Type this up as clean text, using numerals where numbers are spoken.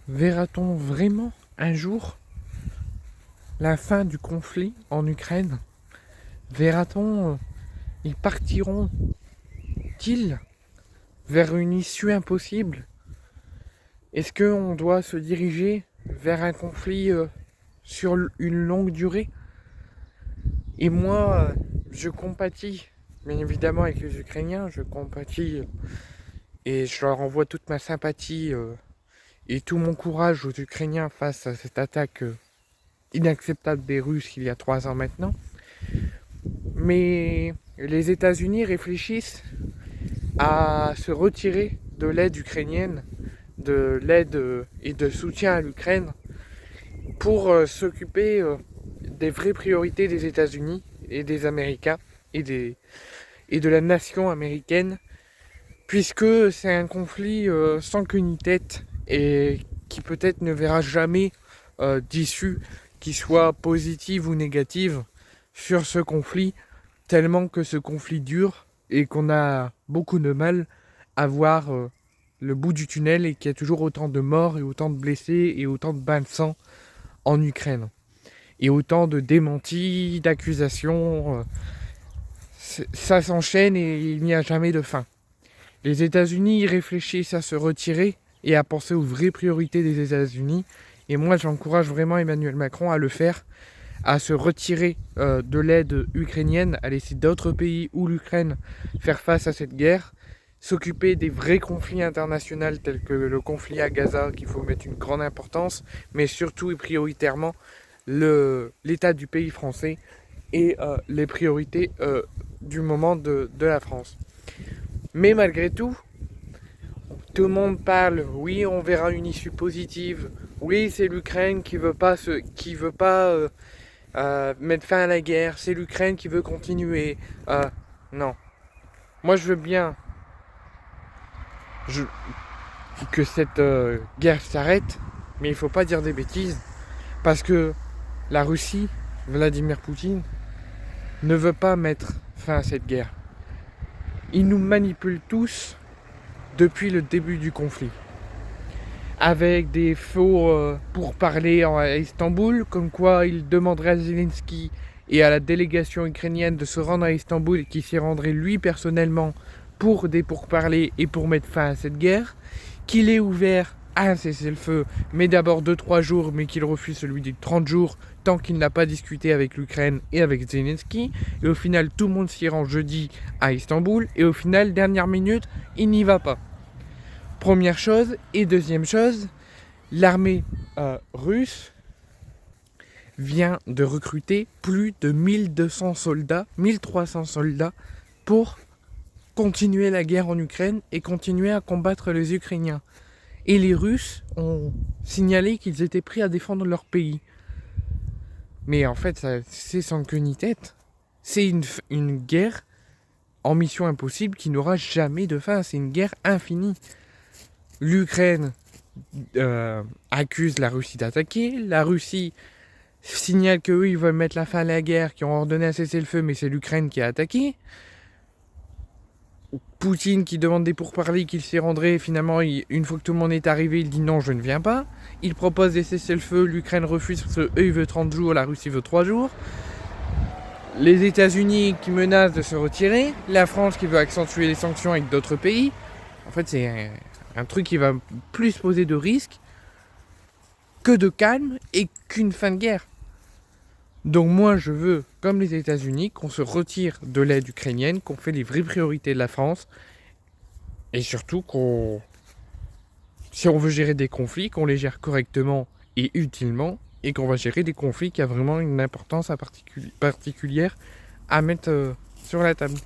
Verra-t-on vraiment un jour la fin du conflit en Ukraine? Verra-t-on, ils partiront-ils vers une issue impossible? Est-ce qu'on doit se diriger vers un conflit sur une longue durée? Et moi, je compatis, bien évidemment, avec les Ukrainiens, je compatis et je leur envoie toute ma sympathie et tout mon courage aux Ukrainiens face à cette attaque inacceptable des Russes il y a 3 ans maintenant. Mais les États-Unis réfléchissent à se retirer de l'aide ukrainienne, de l'aide et de soutien à l'Ukraine pour s'occuper des vraies priorités des États-Unis et des Américains et de la nation américaine, puisque c'est un conflit sans queue ni tête et qui peut-être ne verra jamais d'issue qui soit positive ou négative sur ce conflit, tellement que ce conflit dure et qu'on a beaucoup de mal à voir le bout du tunnel et qu'il y a toujours autant de morts et autant de blessés et autant de bains de sang en Ukraine. Et autant de démentis, d'accusations. Ça s'enchaîne et il n'y a jamais de fin. Les États-Unis réfléchissent à se retirer et à penser aux vraies priorités des États-Unis. Et moi, j'encourage vraiment Emmanuel Macron à le faire, à se retirer de l'aide ukrainienne, à laisser d'autres pays ou l'Ukraine faire face à cette guerre, s'occuper des vrais conflits internationaux tels que le conflit à Gaza, qu'il faut mettre une grande importance, mais surtout et prioritairement l'état du pays français et les priorités du moment de la France. Mais malgré tout, tout le monde parle, oui, on verra une issue positive, oui, c'est l'Ukraine qui veut pas mettre fin à la guerre, c'est l'Ukraine qui veut continuer. Non. Moi, je veux bien que cette guerre s'arrête, mais il faut pas dire des bêtises, parce que la Russie, Vladimir Poutine, ne veut pas mettre fin à cette guerre. Il nous manipule tous depuis le début du conflit. Avec des faux pourparlers à Istanbul, comme quoi il demanderait à Zelensky et à la délégation ukrainienne de se rendre à Istanbul et qui s'y rendrait lui personnellement pour des pourparlers et pour mettre fin à cette guerre, qu'il ait ouvert un cessez-le-feu, mais d'abord de 3 jours, mais qu'il refuse celui de 30 jours tant qu'il n'a pas discuté avec l'Ukraine et avec Zelensky. Et au final, tout le monde s'y rend jeudi à Istanbul, et au final, dernière minute, il n'y va pas. Première chose. Et deuxième chose, l'armée russe vient de recruter plus de 1200 soldats, 1300 soldats pour continuer la guerre en Ukraine et continuer à combattre les Ukrainiens. Et les Russes ont signalé qu'ils étaient prêts à défendre leur pays. Mais en fait, c'est sans queue ni tête. C'est une guerre en mission impossible qui n'aura jamais de fin. C'est une guerre infinie. L'Ukraine accuse la Russie d'attaquer. La Russie signale qu'eux, ils veulent mettre la fin à la guerre, qu'ils ont ordonné un cessez-le-feu, mais c'est l'Ukraine qui a attaqué. Poutine qui demande des pourparlers, qu'il s'y rendrait, finalement, une fois que tout le monde est arrivé, il dit non, je ne viens pas. Il propose des cessez-le-feu, l'Ukraine refuse parce qu'eux, ils veulent 30 jours, la Russie veut 3 jours. Les États-Unis qui menacent de se retirer, la France qui veut accentuer les sanctions avec d'autres pays. En fait, c'est un truc qui va plus poser de risques que de calme et qu'une fin de guerre. Donc moi je veux, comme les États-Unis, qu'on se retire de l'aide ukrainienne, qu'on fait les vraies priorités de la France, et surtout si on veut gérer des conflits, qu'on les gère correctement et utilement, et qu'on va gérer des conflits qui a vraiment une importance particulière à mettre sur la table.